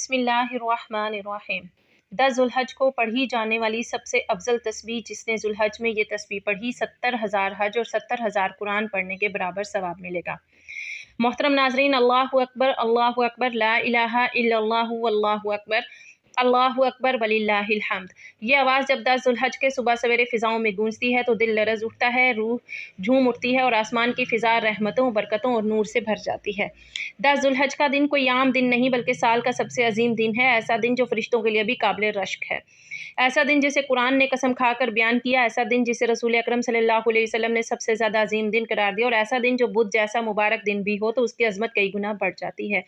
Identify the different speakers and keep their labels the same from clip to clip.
Speaker 1: बिस्मिल्लाहिर्रहमानिर्रहीम। 10 ज़ुल्हज को पढ़ी जाने वाली सबसे अफजल तस्बीह, जिसने ज़ुल्हज में ये तस्बीह पढ़ी 70,000 हज और 70,000 कुरान पढ़ने के बराबर सवाब मिलेगा। मोहतरम नाज़रीन, अल्लाहु अकबर, ला इलाहा इल्लल्लाहु वल्लाहु अकबर, अल्लाहु अकबर वलिल्लाहिल हम्द। ये आवाज़ जब 10 ज़ुल्हज के सुबह सवेरे फ़िज़ाओं में गूंजती है तो दिल लरज़ उठता है, रूह झूम उठती है और आसमान की फ़िज़ा रहमतों, बरकतों और नूर से भर जाती है। 10 ज़ुल्हज का दिन कोई आम दिन नहीं बल्कि साल का सबसे अजीम दिन है। ऐसा दिन जो फरिश्तों के लिए भी काबिल रश्क है। ऐसा दिन जिसे कुरान ने कसम खाकर बयान किया। ऐसा दिन जिसे रसूल अकरम सल्लल्लाहु अलैहि वसल्लम ने सबसे ज़्यादा अजीम दिन करार दिया। और ऐसा दिन जो बुध जैसा मुबारक दिन भी हो तो उसकी अजमत कई गुना बढ़ जाती है।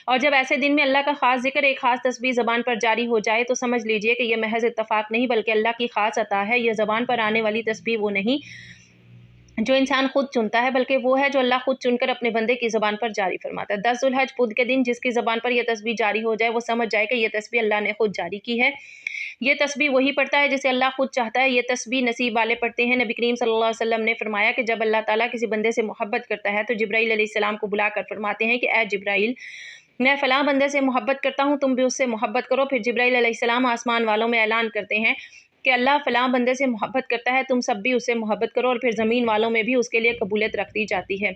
Speaker 1: और जब ऐसे दिन में अल्लाह का ख़ास ज़िक्र, एक ख़ास तस्बीह ज़बान पर जारी हो जाए तो समझ लीजिए कि यह महज इत्तफ़ाक़ नहीं बल्कि अल्लाह की ख़ास अता है। यह ज़बान पर आने वाली तस्बीह वो नहीं जो इंसान खुद चुनता है, बल्कि वो है जो अल्लाह खुद चुनकर अपने बंदे की ज़बान पर जारी फरमाता है। 10 ज़ुल्हज बुध के दिन जिसकी ज़बान पर यह तस्बीह जारी हो जाए वो समझ जाए कि यह तस्बीह अल्लाह ने खुद जारी की है। ये तस्बीह वही पढ़ता है जिसे अल्लाह खुद चाहता है। ये तस्बीह नसीब वाले पढ़ते हैं। नबी करीम सल्लल्लाहु अलैहि वसल्लम ने फरमाया कि जब अल्लाह ताला किसी बंदे से मोहब्बत करता है तो जिब्राईल अलैहिस्सलाम को बुलाकर फरमाते हैं कि ऐ जिब्राईल, मैं फ़लाँ बंदे से मोहब्बत करता हूँ, तुम भी उससे मोहब्बत करो। फिर जिब्राईल अलैहिस्सलाम आसमान वालों में ऐलान करते हैं कि अल्लाह फ़लाँ बंदे से मोहब्बत करता है, तुम सब भी उससे मोहब्बत करो। और फिर ज़मीन वालों में भी उसके लिए कबूलियत रख दी जाती है।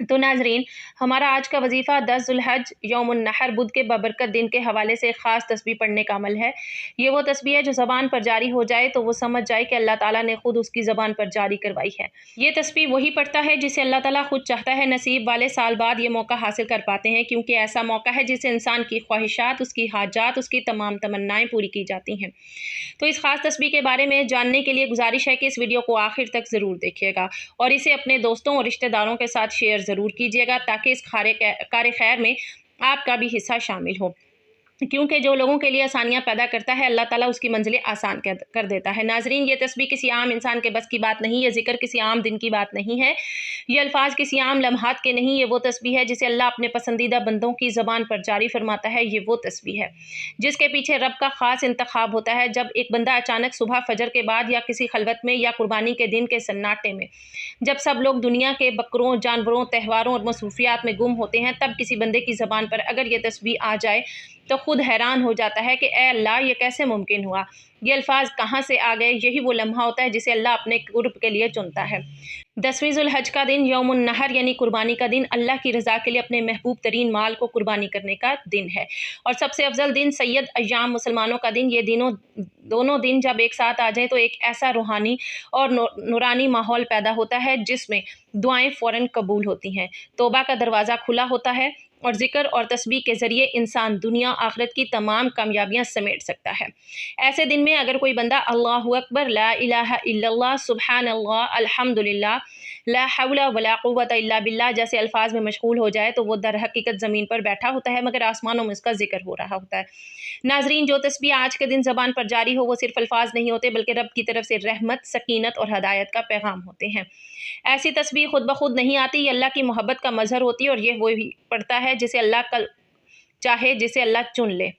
Speaker 1: तो नाज़रीन, हमारा आज का वजीफ़ा 10 ज़ुल्हज यौमुन नहर बुध के बबरकत दिन के हवाले से ख़ास तस्बीह पढ़ने का अमल है। ये वो तस्बीह है जो ज़बान पर जारी हो जाए तो वो समझ जाए कि अल्लाह ताला ने खुद उसकी ज़बान पर जारी करवाई है। ये तस्बीह वही पढ़ता है जिसे अल्लाह ताला खुद चाहता है। नसीब वाले साल बाद ये मौका हासिल कर पाते हैं, क्योंकि ऐसा मौका है जिससे इंसान की ख्वाहिशात, उसकी हाजात, उसकी तमाम तमन्नाएँ पूरी की जाती हैं। तो इस ख़ास तस्बीह के बारे में जानने के लिए गुजारिश है कि इस वीडियो को आखिर तक ज़रूर देखिएगा और इसे अपने दोस्तों और रिश्तेदारों के साथ शेयर ज़रूर कीजिएगा, ताकि इस कार खैर में आपका भी हिस्सा शामिल हो। क्योंकि जो लोगों के लिए आसानियाँ पैदा करता है, अल्लाह ताला उसकी मंजिलें आसान कर देता है। नाज़रीन, ये तस्बीह किसी आम इंसान के बस की बात नहीं, ये ज़िक्र किसी आम दिन की बात नहीं है, ये अल्फाज किसी आम लम्हात के नहीं। ये वो तस्बीह है जिसे अल्लाह अपने पसंदीदा बंदों की ज़बान पर जारी फरमाता है। ये वो तस्बीह है जिसके पीछे रब का ख़ास इंतखाब होता है। जब एक बंदा अचानक सुबह फजर के बाद या किसी खलवत में या कुर्बानी के दिन के सन्नाटे में, जब सब लोग दुनिया के बकरों, जानवरों, त्योहारों और मसरूफियात में गुम होते हैं, तब किसी बंदे की ज़बान पर अगर ये तस्बीह आ जाए तो खुद हैरान हो जाता है कि ए अल्लाह, ये कैसे मुमकिन हुआ, ये अल्फाज कहाँ से आ गए। यही वो लम्हा होता है जिसे अल्लाह अपने कुर्ब के लिए चुनता है। 10वीं ज़ुल्हज का दिन यौमुन नहर यानी कुर्बानी का दिन अल्लाह की रज़ा के लिए अपने महबूब तरीन माल को कुर्बानी करने का दिन है और सबसे अफजल दिन सैयद अय्याम मुसलमानों का दिन। ये दोनों दिन जब एक साथ आ जाएँ तो एक ऐसा रूहानी और नूरानी माहौल पैदा होता है जिसमें दुआएं फ़ौरन कबूल होती हैं, तौबा का दरवाज़ा खुला होता है और ज़िक्र और तस्बीह के ज़रिए इंसान दुनिया आखिरत की तमाम कामयाबियाँ समेट सकता है। ऐसे दिन में अगर कोई बंदा अल्लाहु अकबर, ला इलाहा इल्लल्लाह, सुब्हानल्लाह, अल्हम्दुलिल्लाह, ला हौला वला कुव्वता इल्ला बिल्लाह जैसे अल्फाज में मशगूल हो जाए तो वो दर हकीकत ज़मीन पर बैठा होता है, मगर आसमानों में उसका जिक्र हो रहा होता है। नाज़रीन, जो तस्बीह आज के दिन ज़बान पर जारी हो वो सिर्फ अल्फाज नहीं होते, बल्कि रब की तरफ से रहमत, सकीनत और हदायत का पैगाम होते हैं। ऐसी तस्बीह खुद ब खुद नहीं आती, ये अल्लाह की मोहब्बत का मज़हर होती है और ये वही पढ़ता है जिसे अल्लाह कल चाहे, जिसे अल्लाह चुन ले,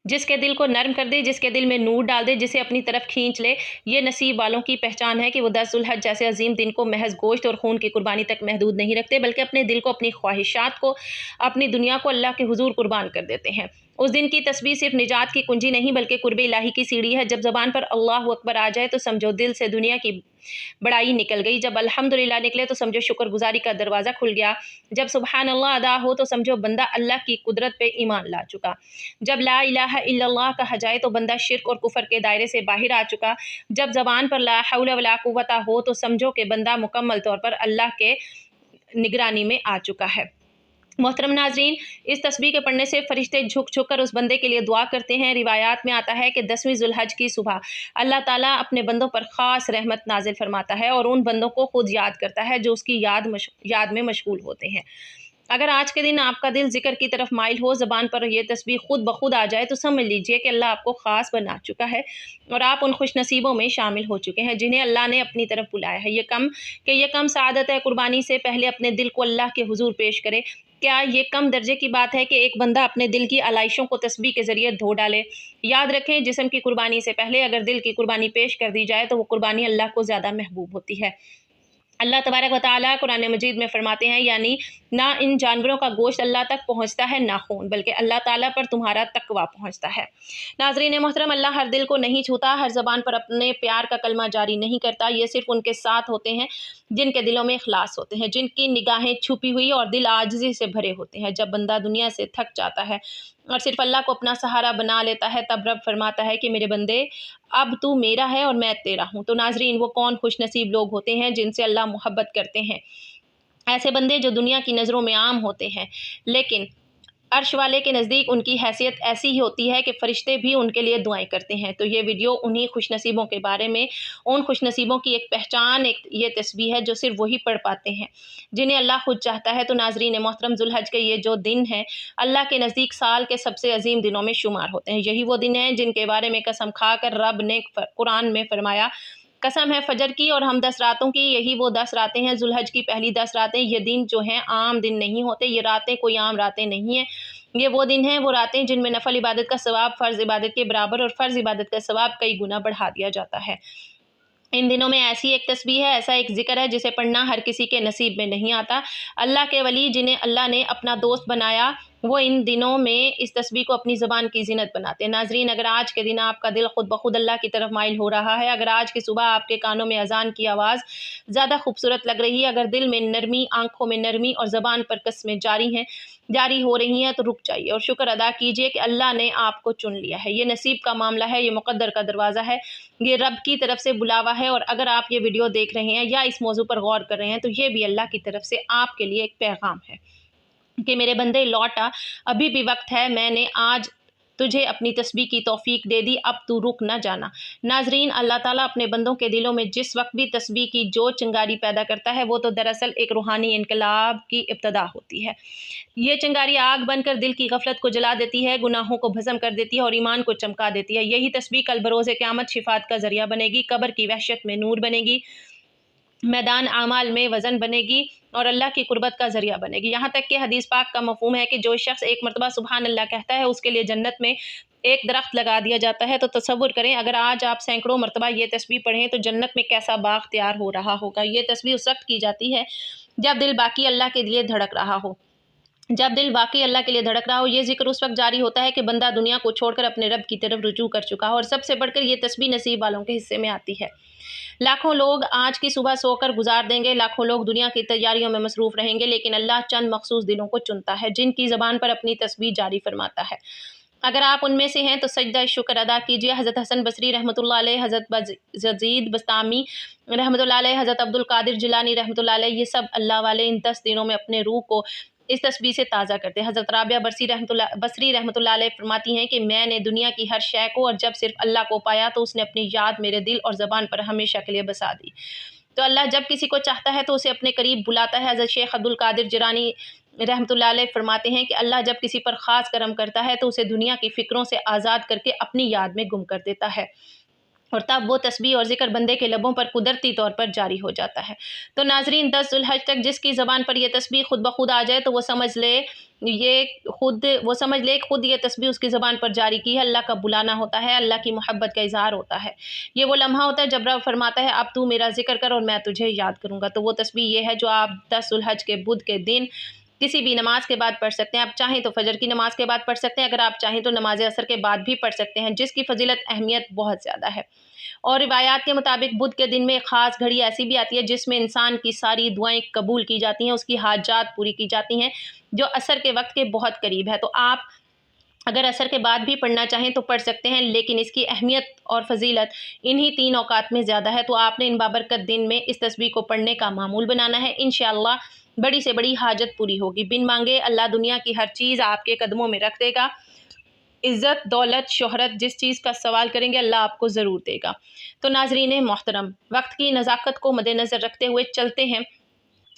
Speaker 1: जिसके दिल को नर्म कर दे, जिसके दिल में नूर डाल दे, जिसे अपनी तरफ खींच ले। ये नसीब वालों की पहचान है कि वो 10 ज़ुल्हज जैसे अजीम दिन को महज गोश्त और खून की कुर्बानी तक महदूद नहीं रखते, बल्कि अपने दिल को, अपनी ख्वाहिशात को, अपनी दुनिया को अल्लाह के हुजूर कुर्बान कर देते हैं। उस दिन की तस्बीह सिर्फ निजात की कुंजी नहीं बल्कि कुर्ब इलाही की सीढ़ी है। जब ज़बान पर अल्लाहु अकबर आ जाए तो समझो दिल से दुनिया की बड़ाई निकल गई। जब अल्हम्दुलिल्लाह निकले तो समझो शुक्रगुजारी का दरवाज़ा खुल गया। जब सुबहान अल्लाह अदा हो तो समझो बंदा अल्लाह की कुदरत पे ईमान ला चुका। जब ला इलाहा इल्लल्लाह कहा जाए तो बंदा शिर्क और कुफर के दायरे से बाहर आ चुका। जब ज़बान पर ला हौला वला कुव्वता हो तो समझो कि बंदा मुकम्मल तौर पर अल्लाह के निगरानी में आ चुका है। मोहतरम नाज़रीन, इस तस्बीह के पढ़ने से फरिश्ते झुक झुक कर उस बंदे के लिए दुआ करते हैं। रिवायात में आता है कि 10वीं ज़ुल्हज की सुबह अल्लाह ताला अपने बंदों पर ख़ास रहमत नाजिल फरमाता है और उन बंदों को खुद याद करता है जो उसकी याद में मशगूल होते हैं। अगर आज के दिन आपका दिल ज़िक्र की तरफ माइल हो, ज़बान पर यह तस्बीह खुद ब खुद आ जाए तो समझ लीजिए कि अल्लाह आपको ख़ास बना चुका है और आप उन खुश नसीबों में शामिल हो चुके हैं जिन्हें अल्लाह ने अपनी तरफ बुलाया है। ये कम सआदत है कुर्बानी से पहले अपने दिल को अल्लाह के हुजूर पेश करे। क्या ये कम दर्जे की बात है कि एक बंदा अपने दिल की आलाइशों को तस्बीह के ज़रिए धो डाले। याद रखें, जिस्म की कुर्बानी से पहले अगर दिल की कुर्बानी पेश कर दी जाए तो वो कुर्बानी अल्लाह को ज़्यादा महबूब होती है। اللہ तबारक व तआला कुरान मजीद में फरमाते हैं, यानी ना इन जानवरों का गोश्त अल्लाह तक पहुँचता है ना खून, बल्कि अल्लाह ताला पर तुम्हारा तकवा पहुँचता है। नाज़रीन मोहतरम, अल्लाह हर दिल को नहीं छूता, हर ज़बान पर अपने प्यार का कलमा जारी नहीं करता। ये सिर्फ़ उनके साथ होते हैं जिनके दिलों में इखलास होते हैं, जिनकी निगाहें छुपी हुई और दिल आजिज़ी से भरे होते हैं। जब बंदा दुनिया से थक जाता है और सिर्फ अल्लाह को अपना सहारा बना लेता है, तब रब फरमाता है कि मेरे बंदे, अब तू मेरा है और मैं तेरा हूँ। तो नाज़रीन, वो कौन खुशनसीब लोग होते हैं जिनसे अल्लाह मोहब्बत करते हैं। ऐसे बंदे जो दुनिया की नज़रों में आम होते हैं, लेकिन अर्श वाले के नज़दीक उनकी हैसियत ऐसी ही होती है कि फ़रिश्ते भी उनके लिए दुआएं करते हैं। तो ये वीडियो उन्हीं खुशनसीबों के बारे में, उन खुशनसीबों की एक पहचान, एक ये तस्बीह है जो सिर्फ वही पढ़ पाते हैं जिन्हें अल्लाह खुद चाहता है। तो नाज़रीन मोहतरम, ज़ुल्हज के ये जो दिन हैं अल्लाह के नज़दीक साल के सबसे अजीम दिनों में शुमार होते हैं। यही वो दिन हैं जिनके बारे में कसम खाकर रब ने कुरान में फरमाया, कसम है फजर की और हम 10 रातों की, यही वो 10 रातें हैं, ज़ुल्हज की पहली 10 रातें। ये दिन जो हैं आम दिन नहीं होते, ये रातें कोई आम रातें नहीं हैं। ये वो दिन हैं, वो रातें जिनमें नफल इबादत का सवाब फ़र्ज़ इबादत के बराबर और फ़र्ज़ इबादत का सवाब कई गुना बढ़ा दिया जाता है। इन दिनों में ऐसी एक तस्बीह है, ऐसा एक ज़िक्र है जिसे पढ़ना हर किसी के नसीब में नहीं आता। अल्लाह के वली जिन्हें अल्लाह ने अपना दोस्त बनाया, वो इन दिनों में इस तस्बीह को अपनी ज़बान की ज़ीनत बनाते हैं। नाज़रीन, अगर आज के दिन आपका दिल खुद ब खुद अल्लाह की तरफ माइल हो रहा है, अगर आज की सुबह आपके कानों में अज़ान की आवाज़ ज़्यादा खूबसूरत लग रही है, अगर दिल में नरमी, आँखों में नरमी और ज़बान पर कस्में जारी हो रही हैं, तो रुक जाइए और शुक्र अदा कीजिए कि अल्लाह ने आपको चुन लिया है। ये नसीब का मामला है, ये मुक़द्दर का दरवाज़ा है, ये रब की तरफ से बुलावा है। और अगर आप ये वीडियो देख रहे हैं या इस मौजू पर गौर कर रहे हैं, तो ये भी अल्लाह की तरफ से आपके लिए एक पैगाम है कि मेरे बंदे लौट आ, अभी भी वक्त है, मैंने आज तुझे अपनी तस्बीह की तौफीक दे दी, अब तू रुक ना जाना। नाजरीन, अल्लाह ताला अपने बंदों के दिलों में जिस वक्त भी तस्बीह की जो चिंगारी पैदा करता है, वो तो दरअसल एक रूहानी इनकलाब की इब्तदा होती है। ये चिंगारी आग बनकर दिल की गफलत को जला देती है, गुनाहों को भस्म कर देती है और ईमान को चमका देती है। यही तस्बीह कल बरोज़ क़यामत शिफात का ज़रिया बनेगी, कब्र की वहशत में नूर बनेगी, मैदान आमाल में वज़न बनेगी और अल्लाह की कुर्बत का ज़रिया बनेगी। यहाँ तक कि हदीस पाक का मफ़हूम है कि जो शख्स एक मरतबा सुबहान अल्लाह कहता है, उसके लिए जन्नत में एक दरख्त लगा दिया जाता है। तो तसव्वुर करें, अगर आज आप सैकड़ों मरतबा ये तस्बीह पढ़ें तो जन्नत में कैसा बाग तैयार हो रहा होगा। ये तस्बीह उस वक्त की जाती है जब दिल बाकी अल्लाह के लिए धड़क रहा हो। जब दिल वाकई अल्लाह के लिए धड़क रहा हो, ये ज़िक्र उस वक्त जारी होता है कि बंदा दुनिया को छोड़कर अपने रब की तरफ रुजू कर चुका हो। और सबसे बढ़कर ये तस्बीह नसीब वालों के हिस्से में आती है। लाखों लोग आज की सुबह सोकर गुजार देंगे, लाखों लोग दुनिया की तैयारियों में मसरूफ़ रहेंगे, लेकिन अल्लाह चंद मखसूस दिलों को चुनता है जिनकी ज़बान पर अपनी तस्बीह जारी फरमाता है। अगर आप उनमें से हैं तो सजदा शुक्र अदा कीजिए। हज़रत हसन बसरी रहमतुल्लाह अलैह, हज़रत यज़ीद बस्तामी रहमतुल्लाह अलैह, हज़रत अब्दुल कादिर जिलानी रहमतुल्लाह अलैह, ये सब अल्लाह वाले इन 10 दिनों में अपने रूह को इस तस्बीह से ताज़ा करते हैं। हज़रत राबिया बसरी रहमतुल्लाह अलैह फरमाती हैं कि मैंने दुनिया की हर शय को और जब सिर्फ अल्लाह को पाया तो उसने अपनी याद मेरे दिल और ज़बान पर हमेशा के लिए बसा दी। तो अल्लाह जब किसी को चाहता है तो उसे अपने करीब बुलाता है। हज़रत शेख अब्दुल कादिर जिलानी रहमतुल्लाह अलैह फरमाते हैं कि अल्लाह जब किसी पर ख़ास करम करता है तो उसे दुनिया की फ़िक्रों से आज़ाद करके अपनी याद में गुम कर देता है और तब वो तस्बीह और ज़िक्र बंदे के लबों पर कुदरती तौर पर जारी हो जाता है। तो नाज़रीन, 10 ज़ुल्हज तक जिसकी ज़बान पर ये तस्बीह खुद ब खुद आ जाए तो वो समझ ले खुद ये तस्बीह उसकी ज़बान पर जारी की है। अल्लाह का बुलाना होता है, अल्लाह की मोहब्बत का इज़हार होता है। ये वो लम्हा होता है जब रब फरमाता है, अब तू मेरा ज़िक्र कर और मैं तुझे याद करूँगा। तो वो तस्बीह ये है जो आप 10 ज़ुल्हज के बुध के दिन किसी भी नमाज के बाद पढ़ सकते हैं। आप चाहें तो फजर की नमाज के बाद पढ़ सकते हैं, अगर आप चाहें तो नमाज असर के बाद भी पढ़ सकते हैं, जिसकी फजीलत अहमियत बहुत ज़्यादा है। और रिवायात के मुताबिक बुध के दिन में एक ख़ास घड़ी ऐसी भी आती है जिसमें इंसान की सारी दुआएं कबूल की जाती हैं, उसकी हाजात पूरी की जाती हैं, जो असर के वक्त के बहुत करीब है। तो आप अगर असर के बाद भी पढ़ना चाहें तो पढ़ सकते हैं, लेकिन इसकी अहमियत और फजीलत इन्हीं 3 औकात में ज़्यादा है। तो आपने इन बाबरकत दिन में इस तस्बीह को पढ़ने का मामूल बनाना है। इंशाअल्लाह बड़ी से बड़ी हाजत पूरी होगी। बिन मांगे अल्लाह दुनिया की हर चीज़ आपके कदमों में रख देगा। इज़्ज़त, दौलत, शोहरत, जिस चीज़ का सवाल करेंगे अल्लाह आपको ज़रूर देगा। तो नाज़रीन मोहतरम, वक्त की नज़ाकत को मद्देनज़र रखते हुए चलते हैं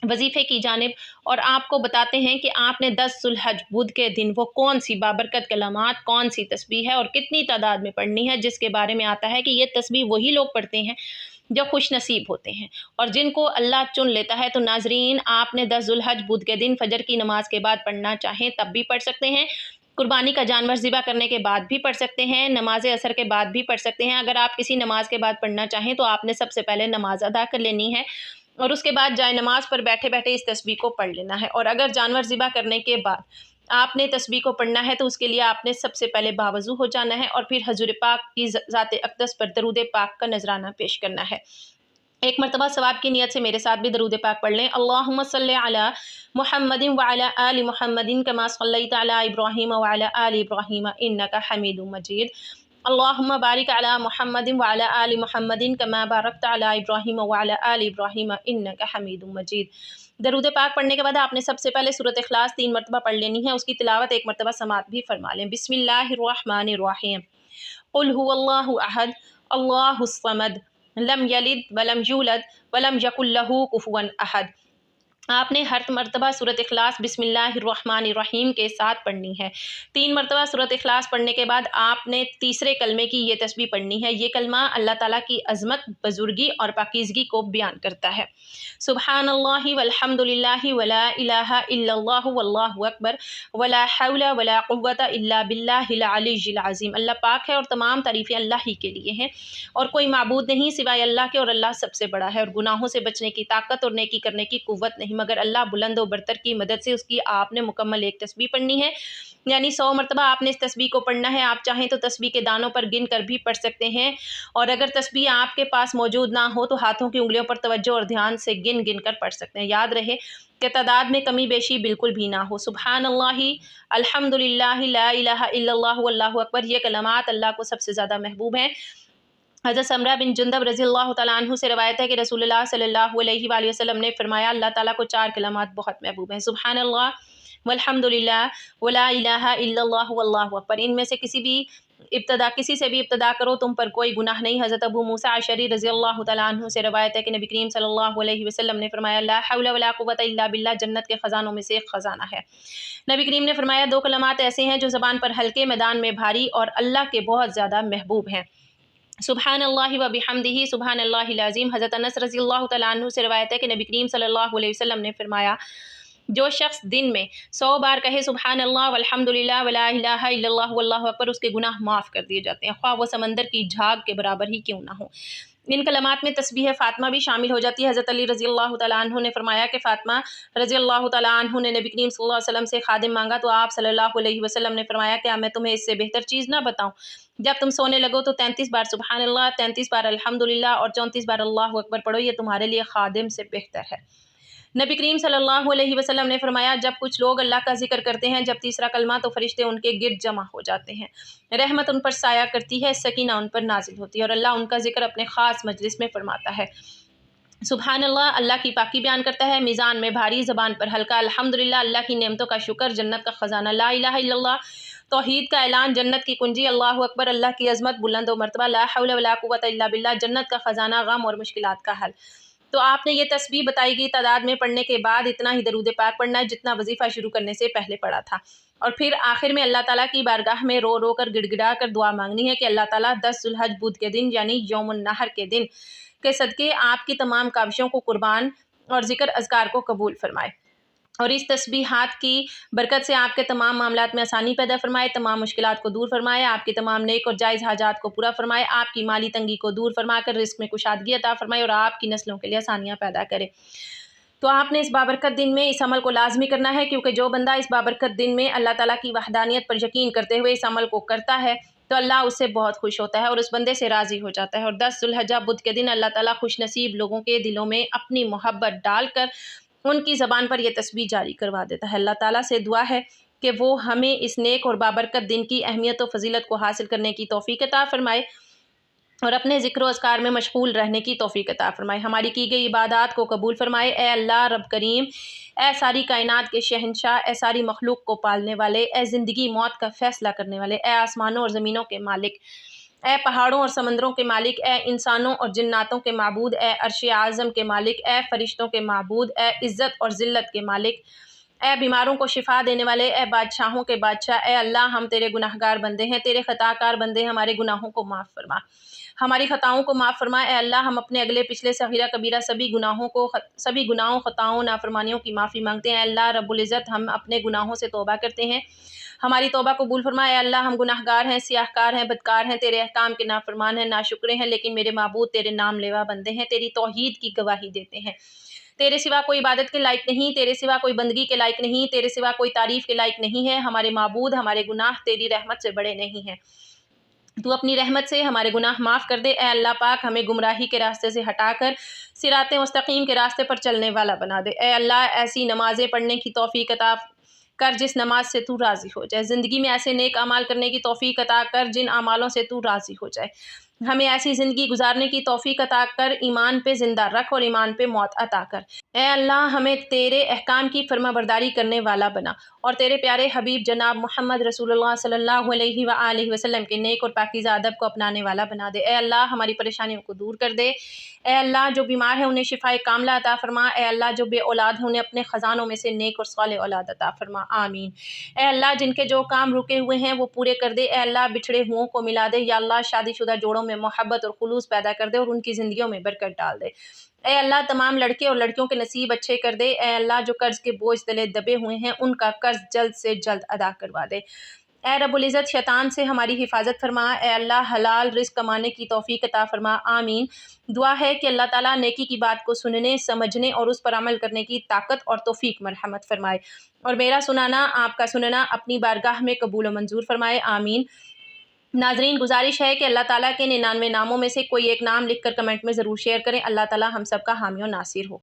Speaker 1: वजीफ़े की जानिब और आपको बताते हैं कि आपने 10 ज़ुल्हज बुध के दिन वो कौन सी बाबरकत कलामात, कौन सी तस्बीह है और कितनी तादाद में पढ़नी है, जिसके बारे में आता है कि ये तस्बीह वही लोग पढ़ते हैं जो खुश नसीब होते हैं और जिनको अल्लाह चुन लेता है। तो नाज़रीन, आपने 10 ज़ुल्हज बुध के दिन फजर की नमाज के बाद पढ़ना चाहें तब भी पढ़ सकते हैं, कुर्बानी का जानवर ज़िबा करने के बाद भी पढ़ सकते हैं, नमाज असर के बाद भी पढ़ सकते हैं। अगर आप किसी नमाज के बाद पढ़ना चाहें तो आपने सबसे पहले नमाज अदा कर लेनी है। اور اس کے بعد جائے نماز پر بیٹھے بیٹھے اس تسبیح کو پڑھ لینا ہے۔ اور اگر جانور ذبح کرنے کے بعد آپ نے تسبیح کو پڑھنا ہے تو اس کے لیے آپ نے سب سے پہلے باوضو ہو جانا ہے اور پھر حضور پاک کی ذات اقدس پر درود پاک کا نذرانہ پیش کرنا ہے۔ ایک مرتبہ ثواب کی نیت سے میرے ساتھ بھی درود پاک پڑھ لیں۔ اللہم صلی علی محمد وعلی آل محمد کما صلیت علی ابراہیم وعلی آل ابراہیم انک حمید مجید۔ اللہم بارک علی محمد وعلی آل محمد کما بارکت علی ابراہیم وعلی آل ابراہیم انک حمید مجید۔ درود پاک پڑھنے کے بعد آپ نے سب سے پہلے سورۃ اخلاص 3 مرتبہ پڑھ لینی ہے، اس کی تلاوت 1 مرتبہ سماعت بھی فرما لیں۔ بسم اللہ الرحمن الرحیم، قل هو اللہ احد اللہ الصمد لم یلد ولم یولد ولم یکن لہ کفوا احد۔ آپ نے ہر مرتبہ سورۃ اخلاص بسم اللہ الرحمن الرحیم کے ساتھ پڑھنی ہے۔ 3 مرتبہ سورۃ اخلاص پڑھنے کے بعد آپ نے تیسرے کلمے کی یہ تسبیح پڑھنی ہے۔ یہ کلمہ اللہ تعالیٰ کی عظمت، بزرگی اور پاکیزگی کو بیان کرتا ہے۔ سبحان اللہ والحمد للہ ولا الہ الا اللہ واللہ اکبر ولا حول ولا قوۃ الا باللہ العلی العظیم۔ اللہ پاک ہے اور تمام تعریفیں اللہ ہی کے لیے ہیں، اور کوئی معبود نہیں سوائے اللہ کے، اور اللہ سب سے بڑا ہے، اور گناہوں سے بچنے کی طاقت اور نیکی کرنے کی قوت نہیں مگر اللہ بلند و برتر کی مدد سے۔ اس کی آپ نے مکمل ایک تسبیح پڑھنی ہے، یعنی 100 مرتبہ آپ نے اس تسبیح کو پڑھنا ہے۔ آپ چاہیں تو تسبیح کے دانوں پر گن کر بھی پڑھ سکتے ہیں، اور اگر تسبیح آپ کے پاس موجود نہ ہو تو ہاتھوں کی انگلیوں پر توجہ اور دھیان سے گن گن کر پڑھ سکتے ہیں۔ یاد رہے کہ تعداد میں کمی بیشی بالکل بھی نہ ہو۔ سبحان اللہ، الحمد للہ، لا الہ الا اللہ واللہ اکبر، یہ کلمات اللہ کو سب سے زیادہ محبوب ہیں۔ حضرت سمرہ بن جندب رضی اللہ تعالیٰ عنہ سے روایت ہے کہ رسول اللہ صلی اللہ علیہ وآلہ وسلم نے فرمایا اللہ تعالیٰ کو 4 کلمات بہت محبوب ہیں، سبحان اللہ والحمد للہ ولا الہ الا اللہ واللہ اکبر۔ ان میں سے کسی سے بھی ابتدا کرو تم پر کوئی گناہ نہیں۔ حضرت ابو موسیٰ اشعری رضی اللہ تعالیٰ عنہ سے روایت ہے کہ نبی کریم صلی اللہ علیہ وسلم نے فرمایا لا حول ولا قوۃ الا باللہ جنت کے خزانوں میں سے ایک خزانہ ہے۔ نبی کریم نے فرمایا 2 کلمات ایسے ہیں جو زبان پر ہلکے، میدان میں بھاری اور اللہ کے بہت زیادہ محبوب ہیں، سبحان اللہ و بحمدہ سبحان اللہ العظیم۔ حضرت انس رضی اللہ تعالیٰ عنہ سے روایت ہے کہ نبی کریم صلی اللہ علیہ وسلم نے فرمایا جو شخص دن میں 100 بار کہے سبحان اللہ والحمد للہ ولا الہ الا اللہ واللہ اکبر، اس کے گناہ معاف کر دیے جاتے ہیں، خواہ وہ سمندر کی جھاگ کے برابر ہی کیوں نہ ہو۔ ان کلمات میں تسبیح فاطمہ بھی شامل ہو جاتی ہے۔ حضرت علی رضی اللہ تعالیٰ عنہ نے فرمایا کہ فاطمہ رضی اللہ تعالیٰ عنہ نے نبی کریم صلی اللہ علیہ وسلم سے خادم مانگا تو آپ صلی اللہ علیہ وسلم نے فرمایا کیا میں تمہیں اس سے بہتر چیز نہ بتاؤں؟ جب تم سونے لگو تو 33 بار سبحان اللہ، 33 بار الحمدللہ اور 34 بار اللہ اکبر پڑھو، یہ تمہارے لیے خادم سے بہتر ہے۔ نبی کریم صلی اللہ علیہ وسلم نے فرمایا جب کچھ لوگ اللہ کا ذکر کرتے ہیں جب تیسرا کلمہ تو فرشتے ان کے گرد جمع ہو جاتے ہیں، رحمت ان پر سایہ کرتی ہے، سکینہ ان پر نازل ہوتی ہے، اور اللہ ان کا ذکر اپنے خاص مجلس میں فرماتا ہے۔ سبحان اللہ اللہ کی پاکی بیان کرتا ہے، میزان میں بھاری، زبان پر ہلکا، الحمدللہ اللہ کی نعمتوں کا شکر، جنت کا خزانہ، لا الہ الا اللہ توحید کا اعلان، جنت کی کنجی، اللہ اکبر اللہ کی عظمت بلند و مرتبہ، لا حول ولا قوۃ الا باللہ جنت کا خزانہ، غم اور مشکلات کا حل۔ تو آپ نے یہ تسبیح بتائی گئی تعداد میں پڑھنے کے بعد اتنا ہی درود پاک پڑھنا ہے جتنا وظیفہ شروع کرنے سے پہلے پڑھا تھا، اور پھر آخر میں اللہ تعالیٰ کی بارگاہ میں رو رو کر گڑ گڑا کر دعا مانگنی ہے کہ اللہ تعالیٰ 10 ذوالحج بدھ کے دن یعنی یوم النحر کے دن کے صدقے آپ کی تمام کاوشوں کو قربان اور ذکر اذکار کو قبول فرمائے، اور اس تسبیحات کی برکت سے آپ کے تمام معاملات میں آسانی پیدا فرمائے، تمام مشکلات کو دور فرمائے، آپ کی تمام نیک اور جائز حاجات کو پورا فرمائے، آپ کی مالی تنگی کو دور فرما کر رزق میں کشادگی عطا فرمائے، اور آپ کی نسلوں کے لیے آسانیاں پیدا کرے۔ تو آپ نے اس بابرکت دن میں اس عمل کو لازمی کرنا ہے، کیونکہ جو بندہ اس بابرکت دن میں اللہ تعالیٰ کی وحدانیت پر یقین کرتے ہوئے اس عمل کو کرتا ہے تو اللہ اس سے بہت خوش ہوتا ہے اور اس بندے سے راضی ہو جاتا ہے، اور 10 ذوالحجہ بدھ کے دن اللہ تعالیٰ خوش نصیب لوگوں کے دلوں میں اپنی محبت ڈال کر ان کی زبان پر یہ تسبیح جاری کروا دیتا ہے۔ اللہ تعالیٰ سے دعا ہے کہ وہ ہمیں اس نیک اور بابرکت دن کی اہمیت و فضیلت کو حاصل کرنے کی توفیق عطا فرمائے اور اپنے ذکر و اذکار میں مشغول رہنے کی توفیق عطا فرمائے، ہماری کی گئی عبادات کو قبول فرمائے۔ اے اللہ رب کریم، اے ساری کائنات کے شہنشاہ، اے ساری مخلوق کو پالنے والے، اے زندگی موت کا فیصلہ کرنے والے، اے آسمانوں اور زمینوں کے مالک، اے پہاڑوں اور سمندروں کے مالک، اے انسانوں اور جناتوں کے معبود، اے عرش اعظم کے مالک، اے فرشتوں کے معبود، اے عزت اور ذلت کے مالک، اے بیماروں کو شفا دینے والے، اے بادشاہوں کے بادشاہ، اے اللہ ہم تیرے گناہ گار بندے ہیں، تیرے خطا کار بندے، ہمارے گناہوں کو معاف فرما، ہماری خطاؤں کو معاف فرما۔ اے اللہ ہم اپنے اگلے پچھلے صغیرہ کبیرہ سبھی گناہوں خطاؤں نافرمانیوں کی معافی مانگتے ہیں۔ اے اللہ رب العزت ہم اپنے گناہوں سے توبہ کرتے ہیں، ہماری توبہ قبول فرما۔ اے اللہ ہم گناہ گار ہیں، سیاہ کار ہیں، بدکار ہیں، تیرے احکام کے نافرمان ہیں، ناشکرے ہیں، لیکن میرے معبود تیرے نام لیوا بندے ہیں، تیری توحید کی گواہی دیتے ہیں۔ تیرے سوا کوئی عبادت کے لائق نہیں، تیرے سوا کوئی بندگی کے لائق نہیں، تیرے سوا کوئی تعریف کے لائق نہیں ہے۔ ہمارے معبود، ہمارے گناہ تیری رحمت سے بڑے نہیں ہیں، تو اپنی رحمت سے ہمارے گناہ معاف کر دے۔ اے اللہ پاک ہمیں گمراہی کے راستے سے ہٹا کر صراط مستقیم کے راستے پر چلنے والا بنا دے۔ اے اللہ ایسی نمازیں پڑھنے کی توفیق عطا کر جس نماز سے تو راضی ہو جائے، زندگی میں ایسے نیک اعمال کرنے کی توفیق عطا کر جن اعمالوں سے تو راضی ہو جائے، ہمیں ایسی زندگی گزارنے کی توفیق عطا کر ایمان پہ زندہ رکھ اور ایمان پہ موت عطا کر۔ اے اللہ ہمیں تیرے احکام کی فرما برداری کرنے والا بنا اور تیرے پیارے حبیب جناب محمد رسول اللہ صلی اللہ علیہ وآلہ وسلم کے نیک اور پاکیزہ ادب کو اپنانے والا بنا دے۔ اے اللہ ہماری پریشانیوں کو دور کر دے، اے اللہ جو بیمار ہیں انہیں شفائے کاملہ عطا فرما، اے اللہ جو بے اولاد ہیں انہیں اپنے خزانوں میں سے نیک اور صالح اولاد عطا فرما، آمین۔ اے اللہ جن کے جو کام رکے ہوئے ہیں وہ پورے کر دے، اے اللہ بچھڑے ہوں کو ملا دے، یا اللہ شادی شدہ جوڑوں میں محبت اور خلوص پیدا کر دے اور ان کی زندگیوں میں برکت ڈال دے۔ اے اللہ تمام لڑکے اور لڑکیوں کے نصیب اچھے کر دے، اے اللہ جو قرض کے بوجھ تلے دبے ہوئے ہیں ان کا قرض جلد سے جلد ادا کروا دے۔ اے رب العزت شیطان سے ہماری حفاظت فرما، اے اللہ حلال رزق کمانے کی توفیق عطا فرما، آمین۔ دعا ہے کہ اللہ تعالیٰ نیکی کی بات کو سننے، سمجھنے اور اس پر عمل کرنے کی طاقت اور توفیق مرحمت فرمائے، اور میرا سنانا، آپ کا سننا اپنی بارگاہ میں قبول و منظور فرمائے، آمین۔ ناظرین گزارش ہے کہ اللہ تعالیٰ کے 99 ناموں میں سے کوئی ایک نام لکھ کر کمنٹ میں ضرور شیئر کریں۔ اللہ تعالیٰ ہم سب کا حامی و ناصر ہو۔